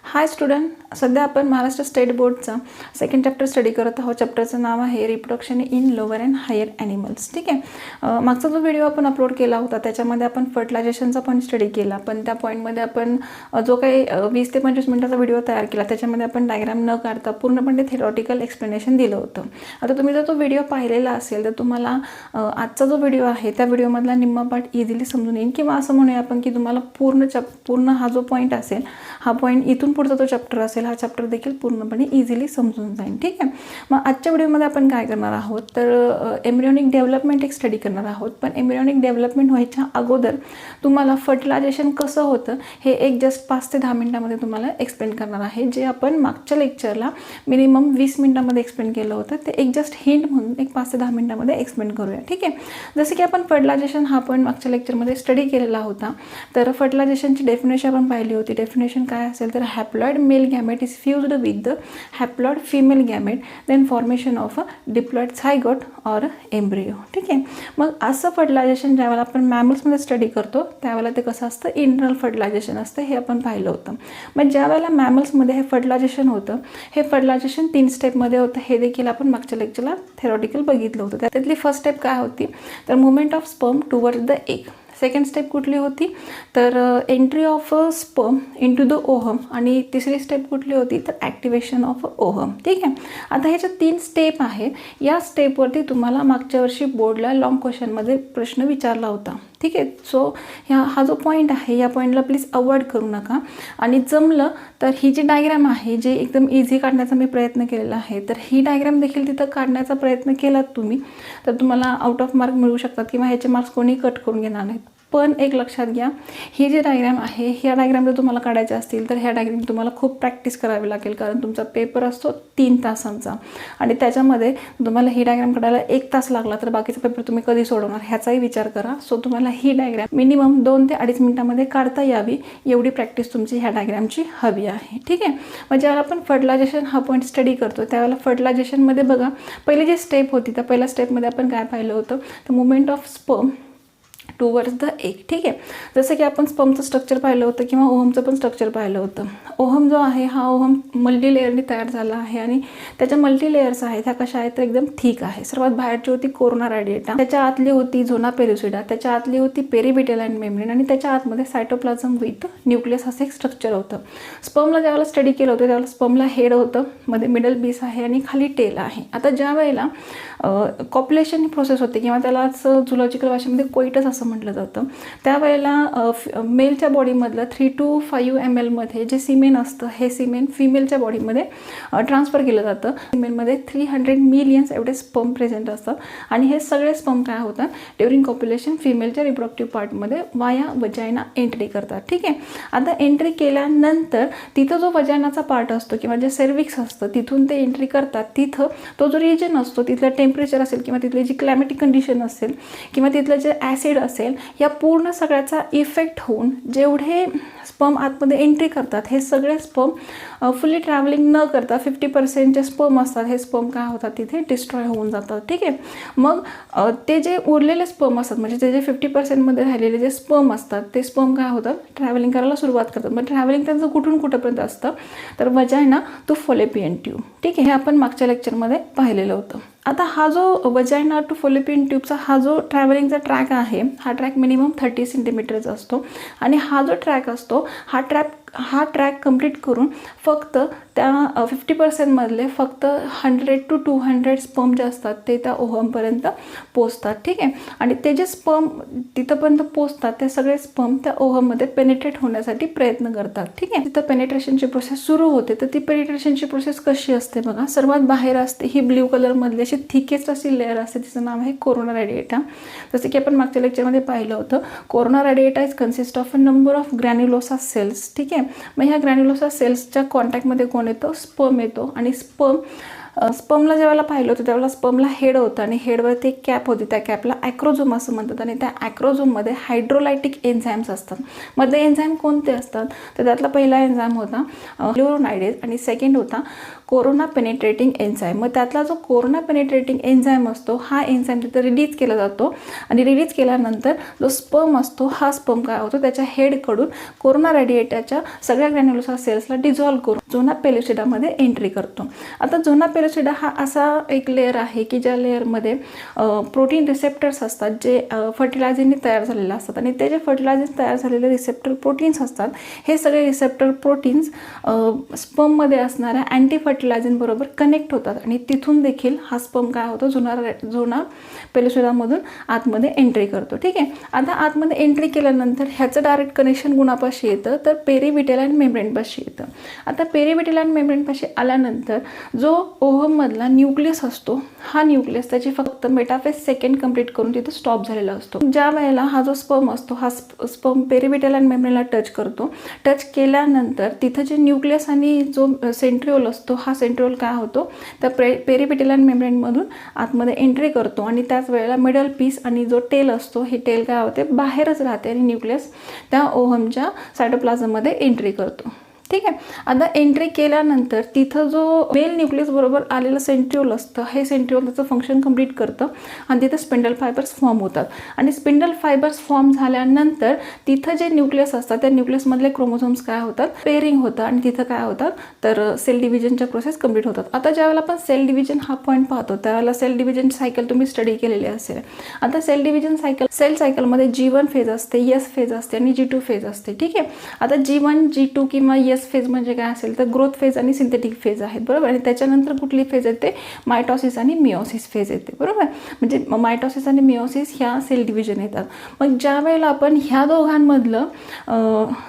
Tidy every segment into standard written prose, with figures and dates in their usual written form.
हाय student, सध्या आपण Maharashtra state बोर्डचा सेकंड चॅप्टर स्टडी करत आहोत. चॅप्टरचं नाव आहे reproduction in lower and higher animals. ठीक आहे. मागचा जो व्हिडिओ आपण अपलोड केला होता त्याच्यामध्ये आपण फर्टिलायझेशनचा पण स्टडी केला, पण त्या पॉईंटमध्ये आपण जो काही 20 ते 25 मिनिटाचा व्हिडिओ तयार केला त्याच्यामध्ये आपण डायग्राम न काढता पूर्णपणे थेरॉटिकल एक्सप्लेनेशन दिलं होतं. आता तुम्ही जर तो व्हिडिओ पाहिलेला असेल तर तुम्हाला आजचा जो व्हिडिओ आहे त्या व्हिडिओमधला निम्मा पार्ट इझिली समजून येईल, किंवा असं म्हणूया आपण की तुम्हाला पूर्ण हा जो पॉईंट असेल, हा पॉईंट इथून पुढचा तो चॅप्टर असेल, हा चॅप्टर देखील पूर्णपणे इझिली समजून जाईल. ठीक आहे. मग आजच्या व्हिडिओमध्ये आपण काय करणार आहोत तर एम्ब्रियोनिक डेव्हलपमेंट एक स्टडी करणार आहोत. पण एम्ब्रियोनिक डेव्हलपमेंट व्हायच्या अगोदर तुम्हाला फर्टिलायझेशन कसं होतं हे एक जस्ट 5 ते 10 मिनिटांमध्ये तुम्हाला एक्सप्लेन करणार आहे. जे आपण मागच्या लेक्चरला मिनिमम 20 मिनिटांमध्ये एक्सप्लेन केलं होतं ते एक जस्ट हिंट म्हणून एक 5 ते 10 मिनिटांमध्ये एक्सप्लेन करूया. ठीक आहे. जसं की आपण फर्टिलायझेशन हा पण मागच्या लेक्चरमध्ये स्टडी केलेला होता. तर फर्टिलायझेशनची डेफिनेशन आपण पाहिली होती. डेफिनेशन काय असेल तर haploid male gamete is fused with the haploid female gamete, then formation of a diploid zygote or embryo. ठीक आहे. मग असं फर्टिलायझेशन ज्यावेळेला आपण मॅमल्समध्ये स्टडी करतो त्यावेळेला ते कसं असतं, इंटरनल फर्टिलायझेशन असतं, हे आपण पाहिलं होतं. मग ज्यावेळेला मॅमल्समध्ये हे फर्टिलायझेशन होतं, हे फर्टिलायझेशन 3 स्टेपमध्ये होतं. हे देखील आपण मागच्या लेक्चरला थेरॉटिकल बघितलं होतं. त्यातली फर्स्ट स्टेप काय होती तर movement of sperm towards the egg. Second step कुठली होती तर entry of sperm into the ohm, आणि तिसरी स्टेप कुठली होती तर ॲक्टिवेशन ऑफ ओहम. ठीक आहे. आता ह्याच्या 3 स्टेप आहेत. या स्टेपवरती तुम्हाला मागच्या वर्षी बोर्डला लॉंग क्वेश्चनमध्ये प्रश्न विचारला होता. ठीक आहे. सो हा जो पॉईंट आहे या पॉईंटला प्लीज अवॉइड करू नका, आणि जमलं तर ही जी डायग्राम आहे जे एकदम इझी काढण्याचा मी प्रयत्न केलेला आहे, तर ही डायग्राम देखील तिथं काढण्याचा प्रयत्न केलात तुम्ही तर तुम्हाला आउट ऑफ मार्क मिळू शकतात, किंवा ह्याचे मार्क्स कोणी कट करून घेणार नाहीत. पण एक लक्षात घ्या, ही जी डायग्राम आहे ह्या डायग्राम जर तुम्हाला काढायचे असतील तर ह्या डायग्राम तुम्हाला खूप प्रॅक्टिस करावी लागेल, कारण तुमचा पेपर असतो 3 तासांचा, आणि त्याच्यामध्ये तुम्हाला ही डायग्राम काढायला 1 तास लागला तर बाकीचा पेपर तुम्ही कधी सोडवणार ह्याचाही विचार करा. सो तुम्हाला ही डायग्राम मिनिमम 2 ते 2.5 मिनिटांमध्ये काढता यावी एवढी प्रॅक्टिस तुमची ह्या डायग्रामची हवी आहे. ठीक आहे. मग ज्यावेळेला आपण फर्टिलायझेशन हा पॉईंट स्टडी करतो त्यावेळेला फर्टिलायझेशनमध्ये बघा पहिली जी स्टेप होती त्या पहिल्या स्टेपमध्ये आपण काय पाहिलं होतं तर movement of sperm towards the egg. ठीक आहे. जसं की आपण स्पर्मचं स्ट्रक्चर पाहिलं होतं किंवा ओहमचं पण स्ट्रक्चर पाहिलं होतं. ओहम जो आहे हा ओहम मल्टी लेअरने तयार झाला आहे, आणि त्याच्या मल्टी लेअर्स आहेत ह्या कशा आहेत तर एकदम ठीक आहे. सर्वात बाहेरची होती कोरोना रॅडिएटा, त्याच्या आतली होती झोना पेरिसिडा, त्याच्या आतली होती पेरिबिटेलाइन मेम्ब्रेन, आणि त्याच्या आतमध्ये सायटोप्लाझम विथ न्यूक्लियस असं एक स्ट्रक्चर होतं. स्पर्मला ज्यावेळेला स्टडी केलं होतं त्यावेळेला स्पर्मला हेड होतं, मध्ये मिडल बीस आहे आणि खाली टेल आहे. आता ज्या वेळेला कॉप्युलेशन ही प्रोसेस होते किंवा त्यालाच झुलॉजिकल भाषेमध्ये कोइटस असं म्हटलं जातं, त्यावेळेला मेलच्या बॉडीमधलं 3 to 5 ml मध्ये जे सिमेन असतं हे सिमेन फिमेलच्या बॉडीमध्ये ट्रान्सफर केलं जातं. फिमेलमध्ये 300 मिलियन्स एवढे स्पर्म प्रेझेंट असतात, आणि हे सगळे स्पर्म काय होतात ड्युरिंग कॉप्युलेशन फिमेलच्या रिप्रोडक्टिव्ह पार्टमध्ये वाया वजायना एंट्री करतात. ठीक आहे. आता एंट्री केल्यानंतर तिथं जो वजायनाचा पार्ट असतो किंवा जे सर्विक्स असतं तिथून ते एंट्री करतात. तिथं तो जो रिजन असतो तिथलं टेम्परेचर असेल किंवा तिथली जी क्लायमॅटिक कंडिशन असेल किंवा तिथलं जे ॲसिड असेल या पूर्ण सगळ्याचा इफेक्ट होऊन जेवढे स्पर्म आतमध्ये एंट्री करतात हे सगळे स्पर्म फुल्ली ट्रॅव्हलिंग न करता 50% जे स्पर्म असतात हे स्पर्म काय होतात तिथे डिस्ट्रॉय होऊन जातात. ठीक आहे. मग ते जे उरलेले स्पर्म असतात म्हणजे ते जे 50% मध्ये राहिलेले जे स्पर्म असतात ते स्पर्म काय होतात ट्रॅव्हलिंग करायला सुरुवात करतात. मग ट्रॅव्हलिंग त्यांचं कुठून कुठंपर्यंत असतं तर वजायना टू फॉलोपियन ट्यूब. ठीक आहे. हे आपण मागच्या लेक्चरमध्ये पाहिलेलं होतं. आता हा जो वजायना टू फॉलोपियन ट्यूबचा हा जो ट्रॅव्हलिंगचा ट्रॅक आहे हा ट्रॅक मिनिमम 30 सेंटीमीटरचा असतो, आणि हा जो ट्रॅक असतो हा ट्रॅक कंप्लीट करून फक्त त्या 50% मधले फक्त 100 to 200 स्पर्म जे असतात ते त्या ओहमपर्यंत पोचतात. ठीक आहे. आणि ते जे स्पर्म तिथंपर्यंत पोचतात ते सगळे स्पर्म त्या ओहममध्ये पेनिट्रेट होण्यासाठी प्रयत्न करतात. ठीक आहे. तिथं पेनिट्रेशनची प्रोसेस सुरू होते. तर ती पेनिट्रेशनची प्रोसेस कशी असते बघा, सर्वात बाहेर असते ही ब्ल्यू कलरमधली अशी थिकेस्ट अशी लेअर असते, तिचं नाव आहे कोरोना रॅडिएटा. जसं की आपण मागच्या लेक्चरमध्ये पाहिलं होतं, corona radiata is consist of a number of granulosa cells. ठीक आहे. मग ह्या ग्रॅन्युलोसा सेल्सच्या कॉन्टॅक्टमध्ये कोण येतो स्पर्म येतो, आणि स्पर्मला ज्यावेळेला पाहिलं होतं त्यावेळेला स्पर्मला हेड होतं, आणि हेडवरती एक कॅप होती, त्या कॅपला ॲक्रोझोम असं म्हणतात, आणि त्या ॲक्रोझोममध्ये हायड्रोलायटिक एन्झाईम्स असतात. मध्ये एन्झाईम कोणते असतात तर त्यातला पहिला एन्झाईम होता ग्लुरोनायडेज, आणि सेकंड होता कोरोना पेनिट्रेटिंग एन्झाईम. मग त्यातला जो कोरोना पेनिट्रेटिंग एन्झाईम असतो हा एन्झाईम तिथं रिलीज केला जातो आणि रिलीज केल्यानंतर जो स्पर्म असतो हा स्पर्म काय होतो त्याच्या हेडकडून कोरोना रेडिएटाच्या सगळ्या ग्रॅन्युलोसार सेल्सला डिझॉल्व्ह करून झोना पेलुसिडामध्ये एंट्री करतो. आता झोना पेलुसिडा हा असा एक लेअर आहे की ज्या लेअरमध्ये प्रोटीन रिसेप्टर्स असतात जे फर्टिलायझरने तयार झालेले असतात आणि ते जे फर्टिलायझर तयार झालेले रिसेप्टर प्रोटीन्स असतात हे सगळे रिसेप्टर प्रोटीन्स स्पर्ममध्ये असणाऱ्या अँटी फर्टिलायझरबरोबर कनेक्ट होतात आणि तिथून देखील हा स्पर्म काय होतो झोना पेलुसिडामधून आतमध्ये एंट्री करतो. ठीक आहे. आता आतमध्ये एंट्री केल्यानंतर ह्याचं डायरेक्ट कनेक्शन कुणापाशी येतं तर पेरिव्हिटेलाइन मेम्ब्रेनपाशी येतं. आता पेरिव्हिटेलाइन मेम्ब्रेनपाशी आल्यानंतर जो ओव्हममधला न्यूक्लियस असतो हा न्यूक्लियस त्याची फक्त मेटाफेज सेकंड कंप्लीट करून तिथं स्टॉप झालेला असतो. ज्या वेळेला हा जो स्पर्म असतो हा स्पर्म पेरिव्हिटेलाइन मेम्ब्रेनला टच करतो. टच केल्यानंतर तिथं जे न्यूक्लियस आणि जो सेंट्रिओल असतो हा सेंट्रिओल काय होतो त्या पेरिव्हिटेलाइन मेम्ब्रेनमधून आतमध्ये एंट्री करतो आणि त्याच वेळेला मिडल पीस आणि जो टेल असतो हे टेल काय होते बाहेरच राहते आणि न्यूक्लियस त्या ओव्हमच्या सायटोप्लाझममध्ये एंट्री करतो. ठीक आहे. आता एंट्री केल्यानंतर तिथं जो मेल न्यूक्लियस बरोबर आलेलं सेंट्रिओल असतं हे सेंट्रिओल त्याचं फंक्शन कंप्लीट करतं आणि तिथं स्पिंडल फायबर्स फॉर्म होतात आणि स्पिंडल फायबर्स फॉर्म झाल्यानंतर तिथं जे न्यूक्लियस असतात त्या न्यूक्लियसमधले क्रोमोझोम्स काय होतात पेअरिंग होतं आणि तिथं काय होतात तर सेल डिव्हिजनच्या प्रोसेस कंप्लीट होतात. आता ज्यावेळेला आपण सेल डिव्हिजन हा पॉईंट पाहतो त्यावेळेला सेल डिव्हिजन सायकल तुम्ही स्टडी केलेली असेल. आता सेल डिव्हिजन सायकल सेल सायकलमध्ये G1 फेज असते, S फेज असते आणि G2 फेज असते. ठीक आहे. आता G1 G2 किंवा S फेज म्हणजे काय असेल तर ग्रोथ फेज आणि सिंथेटिक फेज आहेत बरोबर. आणि त्याच्यानंतर कुठली फेज येते मायटॉसिस आणि मिओसिस फेज येते बरोबर. म्हणजे मायटॉसिस आणि मिओसिस ह्या सेल डिव्हिजन येतात. मग ज्या वेळेला आपण ह्या दोघांमधलं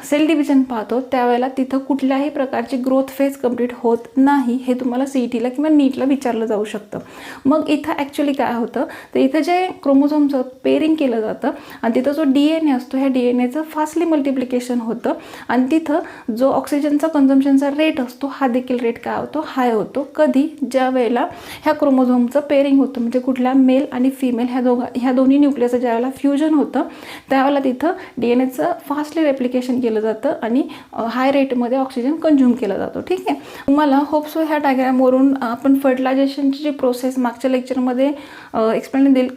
सेल डिव्हिजन पाहतो त्यावेळेला तिथं कुठल्याही प्रकारची ग्रोथ फेज कंप्लीट होत नाही हे तुम्हाला CETला किंवा नीटला विचारलं जाऊ शकतं. मग इथं ॲक्च्युली काय होतं तर इथं जे क्रोमोझोमचं पेअरिंग केलं जातं आणि तिथं जो DNA असतो ह्या DNAचं फास्टली मल्टिप्लिकेशन होतं आणि तिथं जो ऑक्सिजनचा कन्झम्पशनचा रेट असतो हा देखील रेट काय होतो हाय होतो. कधी ज्या वेळेला ह्या क्रोमोझोमचं पेअरिंग होतं म्हणजे कुठल्या मेल आणि फिमेल ह्या दोन्ही न्यूक्लियसचं ज्या वेळेला फ्युजन होतं त्यावेळेला तिथं DNAचं फास्टली रेप्लिकेशन केलं जातं आणि हाय रेटमध्ये ऑक्सिजन कंझ्युम केला जातो. ठीक आहे. तुम्हाला होप्सो ह्या डायग्रामवरून आपण फर्टिलायझेशनची जी प्रोसेस मागच्या लेक्चरमध्ये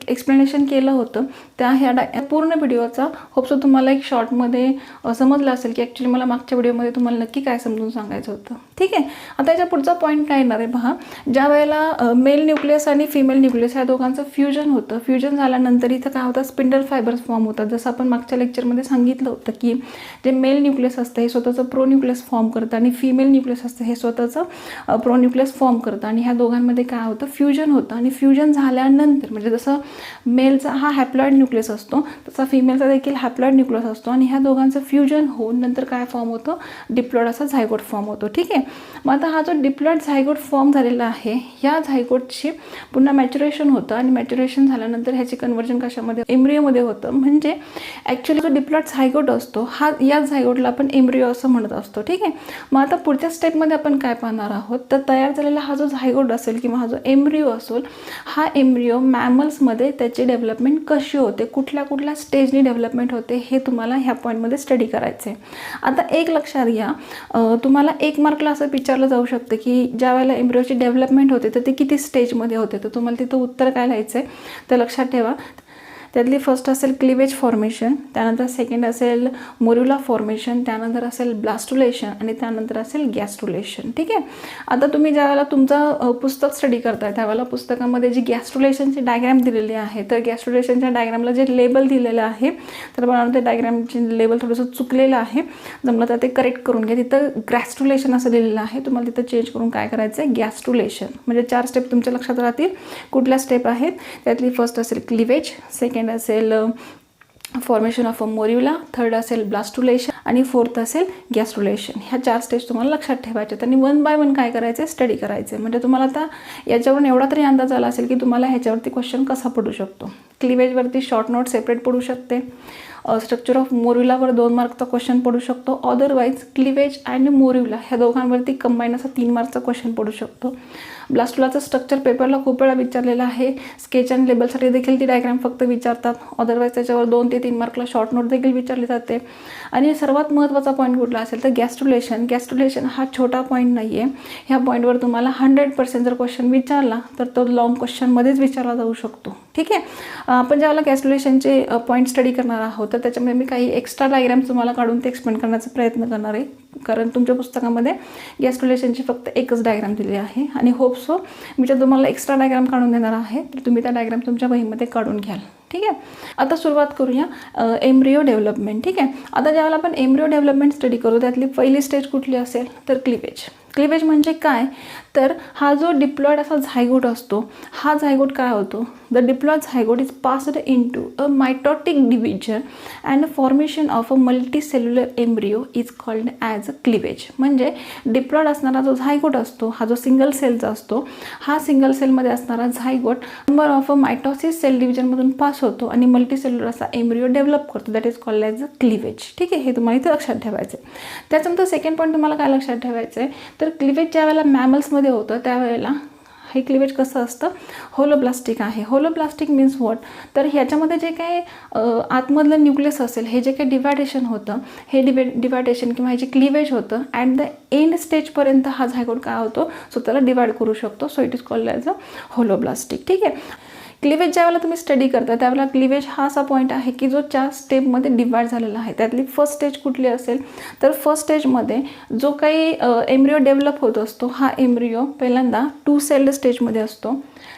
एक्सप्लेनेशन केलं होतं त्या ह्या पूर्ण व्हिडिओचा होप्सो तुम्हाला एक शॉर्टमध्ये समजलं असेल की ॲक्च्युली मला मागच्या व्हिडिओमध्ये तुम्हाला नक्की काय समजून सांगायचं होतं. ठीक आहे. आता याच्या पुढचा पॉईंट काय येणार आहे पहा. ज्या वेळेला मेल न्यूक्लियस आणि फिमेल न्यूक्लियस ह्या दोघांचं फ्युजन होतं फ्युजन झाल्यानंतर इथं काय होतं स्पिंडल फायबर्स फॉर्म होतात. जसं आपण मागच्या लेक्चरमध्ये सांगितलं होतं की जे मेल न्यूक्लियस असतं हे स्वतःचं प्रो न्यूक्लियस फॉर्म करतं आणि फिमेल न्यूक्लियस असतं हे स्वतःचं प्रो न्यूक्लियस फॉर्म करतं आणि ह्या दोघांमध्ये काय होतं फ्युजन होतं आणि फ्युजन झाल्यानंतर म्हणजे जसं मेलचा हा हॅप्लॉइड न्यूक्लियस असतो तसा फिमेलचा देखील हॅप्लॉइड न्यूक्लियस असतो आणि ह्या दोघांचं फ्युजन होऊन नंतर काय फॉर्म होतं डिप्लॉइड असा झायगोट फॉर्म होतो. ठीक आहे. मग आता हा जो डिप्लॉइड झायगोट फॉर्म झालेला आहे या झायगोटची पुन्हा मॅच्युरेशन होतं आणि मॅच्युरेशन झाल्यानंतर ह्याचे कन्वर्जन कशामध्ये एम्ब्रिओमध्ये होतं. म्हणजे ॲक्च्युली जो डिप्लॉइड झायगोट असतो हा या झायगोटला आपण एम्ब्रिओ असं म्हणत असतो. ठीक आहे. मग आता पुढच्या स्टेपमध्ये आपण काय पाहणार आहोत तर तयार झालेला हा जो झायगोट असेल किंवा हा जो एम्ब्रिओ असेल हा एम्ब्रिओ मॅमल्समध्ये त्याची डेव्हलपमेंट कशी होते कुठल्या स्टेजनी डेव्हलपमेंट होते हे तुम्हाला ह्या पॉईंटमध्ये स्टडी करायचं आहे. आता एक लक्षात घ्या तुम्हाला 1 मार्कला असं विचारलं जाऊ शकतं की ज्या वेळेला एम्ब्रिओची डेव्हलपमेंट होते तर ती किती स्टेजमध्ये होते तर तुम्हाला तिथं उत्तर काय लिहायचं आहे तर लक्षात ठेवा. त्यातली फर्स्ट असेल क्लिवेज फॉर्मेशन, त्यानंतर सेकंड असेल मोरुला फॉर्मेशन, त्यानंतर असेल ब्लास्टुलेशन आणि त्यानंतर असेल गॅस्ट्रुलेशन. ठीक आहे. आता तुम्ही ज्यावेळेला तुमचं पुस्तक स्टडी करताय त्यावेळेला पुस्तकामध्ये जी गॅस्ट्रुलेशनची डायग्राम दिलेली आहे तर गॅस्ट्रुलेशनच्या डायग्रामला जे लेबल दिलेलं आहे तर मला ते डायग्रामचे लेबल थोडंसं चुकलेलं आहे जमलं तर ते करेक्ट करून घ्या. तिथं गॅस्ट्रुलेशन असं दिलेलं आहे तुम्हाला तिथं चेंज करून काय करायचं आहे गॅस्ट्रुलेशन. म्हणजे 4 स्टेप तुमच्या लक्षात राहतील. कुठल्या स्टेप आहेत त्यातली फर्स्ट असेल क्लिवेज, सेकंड असेल फॉर्मेशन ऑफ अ मोरियुला, थर्ड असेल ब्लास्टुलेशन आणि फोर्थ असेल गॅस्ट्रुलेशन. ह्या 4 स्टेज तुम्हाला लक्षात ठेवायच्या आणि 1 बाय 1 काय करायचं स्टडी करायचं. म्हणजे तुम्हाला आता याच्यावरून एवढा तरी अंदाज आला असेल की तुम्हाला ह्याच्यावरती क्वेश्चन कसा पडू शकतो. क्लिवेजवरती शॉर्ट नोट सेपरेट पडू शकते. स्ट्रक्चर ऑफ मोरियुलावर 2 मार्कचा क्वेश्चन पडू शकतो. अदरवाईज क्लिवेज आणि मोरियुला ह्या दोघांवरती कंबाईन असा 3 मार्कचा क्वेश्चन पडू शकतो. ब्लास्टुलाचं स्ट्रक्चर पेपरला खूप वेळा विचारलेलं आहे. स्केच आणि लेबलसाठी देखील ती डायग्राम फक्त विचारतात. अदरवाईज त्याच्यावर 2 ते 3 मार्कला शॉर्ट नोट देखील विचारली जाते. आणि सर्वात महत्त्वाचा पॉईंट कुठला असेल तर गॅस्ट्रुलेशन. गॅस्ट्रुलेशन हा छोटा पॉईंट नाही आहे. ह्या पॉईंटवर तुम्हाला 100% जर क्वेश्चन विचारला तर तो लॉंग क्वेश्चनमध्येच विचारला जाऊ शकतो. ठीक आहे. आपण ज्यावेळेला गॅस्ट्रुलेशनचे पॉईंट स्टडी करणार आहोत तर त्याच्यामध्ये मी काही एक्स्ट्रा डायग्राम तुम्हाला काढून ते एक्सप्लेन करण्याचा प्रयत्न करणार आहे, कारण तुमच्या पुस्तकामध्ये गॅस्ट्रुलेशनची फक्त एकच डायग्राम दिली आहे. आणि होप सो मी जर तुम्हाला एक्स्ट्रा डायग्राम काढून देणार आहे तर तुम्ही त्या डायग्राम तुमच्या वहीमध्ये काढून घ्याल. ठीक आहे. आता सुरुवात करूया एम्ब्रियो डेव्हलपमेंट. ठीक आहे. आता ज्यावेळेला आपण एम्ब्रियो डेव्हलपमेंट स्टडी करू त्यातली पहिली स्टेज कुठली असेल तर क्लिवेज. क्लिवेज म्हणजे काय तर हा जो डिप्लॉइड असा झायगोट असतो, हा झायगोट काय होतो, the diploid zygote is passed into a mitotic division and formation of a multicellular embryo is called as a cleavage. म्हणजे डिप्लॉइड असणारा जो झायगोट असतो हा जो सिंगल सेलचा असतो, हा सिंगल सेलमध्ये असणारा zygote number of a mitosis cell डिव्हिजनमधून पास होतो आणि मल्टीसेल्युलर असा एम्ब्रियो डेव्हलप करतो, that is called as a cleavage. ठीक आहे. हे तुम्हाला इथे लक्षात ठेवायचं आहे. त्याच्यानंतर सेकंड पॉईंट तुम्हाला काय लक्षात ठेवायचं आहे तर क्लिवेज ज्या वेळेला मॅमल्समध्ये होतं त्यावेळेला हे क्लिवेज कसं असतं, होलोब्लास्टिक आहे. होलोब्लास्टिक मीन्स व्हॉट तर ह्याच्यामध्ये जे काही आतमधलं न्यूक्लियस असेल हे जे काही डिवायडेशन होतं हे डिवायडेशन किंवा हे जे क्लिवेज होतं ॲट द एंड स्टेजपर्यंत हा झायगोट काय होतो स्वतःला डिवाइड करू शकतो. So it is called as a holoblastic. ठीक आहे. क्लिवेज ज्यावेळेला तुम्ही स्टडी करता त्यावेळेला क्लिवेज हा असा पॉईंट आहे की जो 4 स्टेपमध्ये डिवाइड झालेला आहे. त्यातली फर्स्ट स्टेज कुठली असेल तर फर्स्ट स्टेजमध्ये जो काही एम्ब्रियो डेव्हलप होत असतो हा एम्ब्रियो पहिल्यांदा 2 सेल्ड स्टेजमध्ये असतो.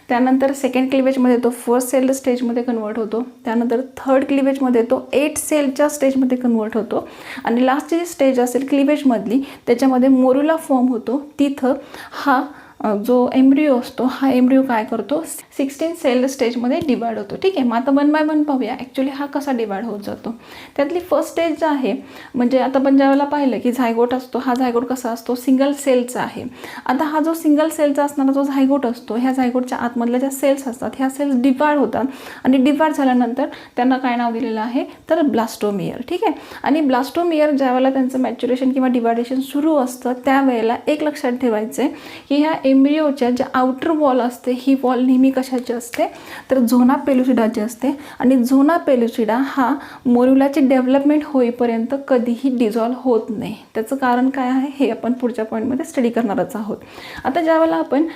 त्यानंतर सेकंड क्लिवेजमध्ये तो 4 सेल्ड स्टेजमध्ये कन्वर्ट होतो. त्यानंतर थर्ड क्लिवेजमध्ये तो 8 सेलच्या स्टेजमध्ये कन्वर्ट होतो. आणि लास्टची जी स्टेज असेल क्लिवेजमधली त्याच्यामध्ये मोरुला फॉर्म होतो. तिथं हा जो एम्ब्रियो असतो हा एम्ब्रियो काय करतो 16 सेल स्टेजमध्ये डिवाइड होतो. ठीक आहे. मग आता 1 बाय 1 पाहूया ॲक्च्युली हा कसा डिवाइड होत जातो. त्यातली फर्स्ट स्टेज जो आहे म्हणजे आता आपण ज्यावेळेला पाहिलं की झायगोट असतो, हा झायगोट कसा असतो सिंगल सेलचा आहे. आता हा जो सिंगल सेलचा असणारा जो झायगोट असतो ह्या झायगोटच्या आतमधल्या ज्या सेल्स असतात ह्या सेल्स डिवाइड होतात आणि डिवाइड झाल्यानंतर त्यांना काय नाव दिलेलं आहे तर ब्लास्टोमियर. ठीक आहे. आणि ब्लास्टोमियर ज्यावेळेला त्यांचं मॅच्युरेशन किंवा डिवायडेशन सुरू असतं त्यावेळेला एक लक्षात ठेवायचं आहे की ह्या एम्ब्रियोच्या ज्या आउटर वॉल असते ही वॉल नेहमी कशाची असते तर झोना पेलुसिडाची असते. आणि झोना पेलुसिडा हा मोरुलाचे डेव्हलपमेंट होईपर्यंत कधीही डिझॉल्व होत नाही. त्याचं कारण काय आहे हे आपण पुढच्या पॉईंटमध्ये स्टडी करणारच आहोत. आता ज्यावेळेला आपण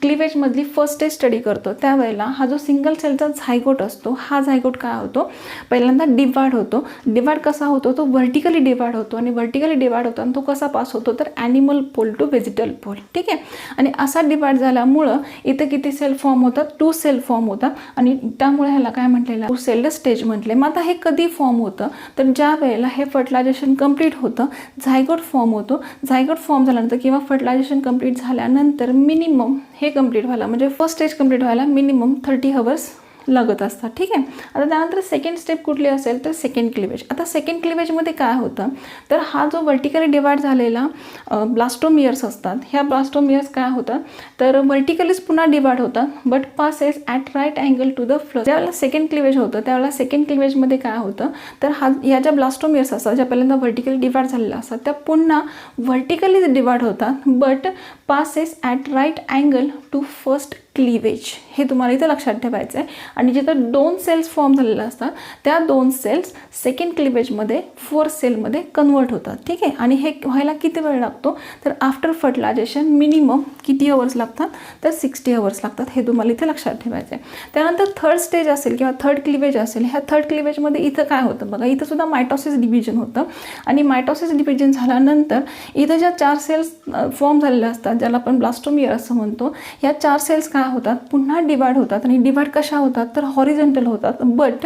क्लिवेजमधली फर्स्ट स्टेज स्टडी करतो त्यावेळेला हा जो सिंगल सेलचा झायगोट असतो हा झायगोट काय होतो पहिल्यांदा डिवाइड होतो. डिवाइड कसा होतो तो व्हर्टिकली डिवाइड होतो आणि व्हर्टिकली डिवाइड होतो आणि तो कसा पास होतो तर animal pole to vegetal pole. ठीक आहे. आणि असा डिवाइड झाल्यामुळं इथं किती सेल फॉर्म होतात 2 सेल फॉर्म होतात आणि त्यामुळे ह्याला काय म्हटलेलं 2 सेल्ड स्टेज म्हटले. मग आता हे कधी फॉर्म होतं तर ज्या वेळेला हे फर्टिलायझेशन कंप्लीट होतं झायगोट फॉर्म होतो. झायगोट फॉर्म झाल्यानंतर किंवा फर्टिलायझेशन कंप्लीट झाल्यानंतर मिनिमम हे कंप्लीट व्हायला म्हणजे फर्स्ट स्टेज कंप्लीट व्हायला मिनिमम 30 आवर्स लागत असतात. ठीक आहे. आता त्यानंतर सेकंड स्टेप कुठली असेल तर सेकंड क्लिवेज. आता सेकंड क्लिवेजमध्ये काय होतं तर हा जो व्हर्टिकली डिवाइड झालेला ब्लास्टोमियर्स असतात ह्या ब्लास्टोमियर्स काय होतात तर व्हर्टिकलीच पुन्हा डिवाइड होतात but passes at right angle to the flush. ज्यावेळेला सेकंड क्लिवेज होतं त्यावेळेला सेकंड क्लिवेजमध्ये काय होतं तर ह्या ज्या ब्लास्टोमियर्स असतात ज्या पहिल्यांदा व्हर्टिकली डिवाइड झालेल्या असतात त्या पुन्हा व्हर्टिकलीच डिवाइड होतात but passes at right angle to first cleavage. हे तुम्हाला इथं लक्षात ठेवायचं आहे. आणि जिथं 2 सेल्स फॉर्म झालेले असतात त्या 2 सेल्स सेकंड क्लिवेजमध्ये 4 सेलमध्ये कन्वर्ट होतात. ठीक आहे. आणि हे व्हायला किती वेळ लागतो तर आफ्टर फर्टिलायझेशन मिनिमम किती अवर्स लागतात तर 60 अवर्स लागतात. हे तुम्हाला इथे लक्षात ठेवायचं आहे. त्यानंतर थर्ड स्टेज असेल किंवा थर्ड क्लिवेज असेल ह्या थर्ड क्लिवेजमध्ये इथं काय होतं बघा इथं सुद्धा मायटोसिस डिव्हिजन होतं. आणि मायटोसिस डिव्हिजन झाल्यानंतर इथं ज्या 4 सेल्स फॉर्म झालेल्या असतात ज्याला आपण ब्लास्टोमियर असं म्हणतो ह्या 4 सेल्स काय होतात पुन्हा डिवाइड होतात. आणि डिवाइड कशा होतात तर हॉरिझॉन्टल होतात but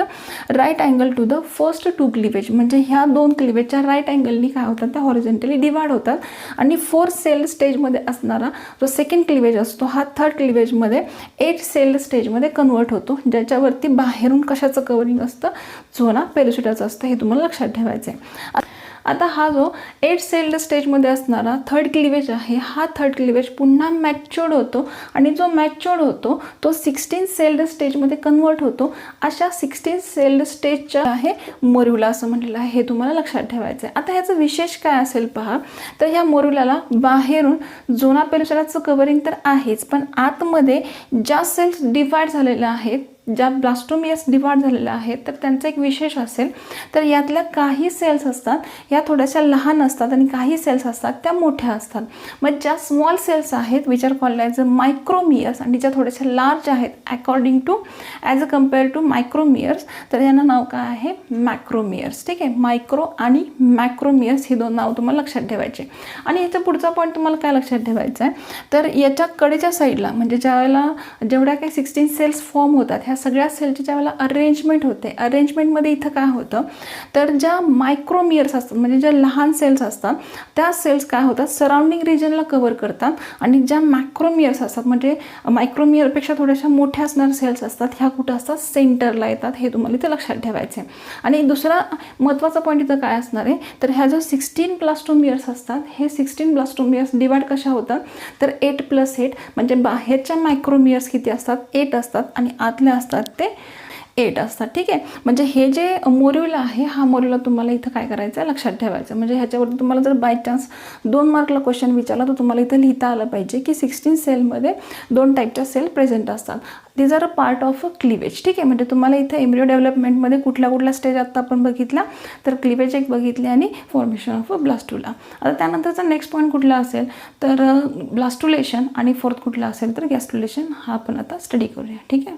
right angle to the first 2 cleavage. म्हणजे ह्या 2 क्लिवेजच्या राईट अँगलनी काय होतात त्या हॉरिझॉन्टली डिवाइड होतात. आणि 4 सेल स्टेजमध्ये असणारा जो सेकंड क्लिवेज असतो हा थर्ड क्लिवेजमध्ये 8 सेल स्टेजमध्ये कन्वर्ट होतो ज्याच्यावरती बाहेरून कशाचं कवरिंग असतं झोना पेलुसिडाचं असतं. हे तुम्हाला लक्षात ठेवायचं आहे. आता हा जो 8 सेल्ड स्टेजमध्ये असणारा थर्ड क्लिवेज आहे हा थर्ड क्लिवेज पुन्हा मॅच्युअर्ड होतो आणि जो मॅच्युअर्ड होतो तो 16 सेल्ड स्टेजमध्ये कन्वर्ट होतो. अशा 16 सेल्ड स्टेजच्या आहे मोरुला असं म्हटलेलं आहे. हे तुम्हाला लक्षात ठेवायचं आहे. आता ह्याचं विशेष काय असेल पहा तर ह्या मोरुलाला बाहेरून झोना पेलुसिडाचं कवरिंग तर आहेच पण आतमध्ये ज्या सेल्स डिवाइड झालेल्या आहेत ज्या ब्लास्टोमियर्स डिवाइड झालेल्या आहेत तर त्यांचं एक विशेष असेल तर यातल्या काही सेल्स असतात या थोड्याशा लहान असतात आणि काही सेल्स असतात त्या मोठ्या असतात. मग ज्या स्मॉल सेल्स आहेत which are called as a micromeres आणि ज्या थोड्याशा लार्ज आहेत according to as a compare to micromeres तर यांना नाव काय आहे मॅक्रोमियर्स. ठीक आहे, मायक्रो आणि मॅक्रोमियर्स ही दोन नाव तुम्हाला लक्षात ठेवायचे. आणि याचा पुढचा पॉईंट तुम्हाला काय लक्षात ठेवायचा आहे तर याच्या कडेच्या साईडला म्हणजे ज्यावेळेला जेवढ्या काही 16 सेल्स फॉर्म होतात ह्या सगळ्या सेलची ज्यावेळेला अरेंजमेंट होते अरेंजमेंटमध्ये इथं काय होतं तर ज्या मायक्रोमियर्स असतात म्हणजे ज्या लहान सेल्स असतात त्या सेल्स काय होतात सराउंडिंग रिजनला कव्हर करतात आणि ज्या मॅक्रोमियर्स असतात म्हणजे मायक्रोमियरपेक्षा थोड्याशा मोठ्या असणाऱ्या सेल्स असतात ह्या कुठं असतात सेंटरला येतात. हे तुम्हाला इथं लक्षात ठेवायचे. आणि दुसरा महत्त्वाचा पॉईंट इथं काय असणार आहे तर ह्या जो 16 ब्लास्टोमियर्स असतात हे 16 ब्लास्टोमियर्स डिवाइड कशा होतात तर 8+8 म्हणजे बाहेरच्या मायक्रोमियर्स किती असतात 8 असतात आणि आतल्या असतात ते 8 असतात. ठीक आहे, म्हणजे हे जे मोड्यूल आहे हा मोड्यूल तुम्हाला इथं काय करायचं आहे लक्षात ठेवायचं. म्हणजे ह्याच्यावरती तुम्हाला जर बाय चान्स 2 मार्कला क्वेश्चन विचारला तर तुम्हाला इथं लिहिता आलं पाहिजे की 16 सेलमध्ये 2 टाईपच्या सेल प्रेझेंट असतात. These are a part of a cleavage. ठीक आहे, म्हणजे तुम्हाला इथं एम्ब्रियो डेव्हलपमेंटमध्ये कुठल्या स्टेज आत्ता आपण बघितला तर क्लिवेज एक बघितले आणि फॉर्मेशन ऑफ अ ब्लास्टुला. आता त्यानंतरचा नेक्स्ट पॉईंट कुठला असेल तर ब्लास्टुलेशन आणि फोर्थ कुठला असेल तर गॅस्ट्रुलेशन हा आपण आता स्टडी करूया. ठीक आहे.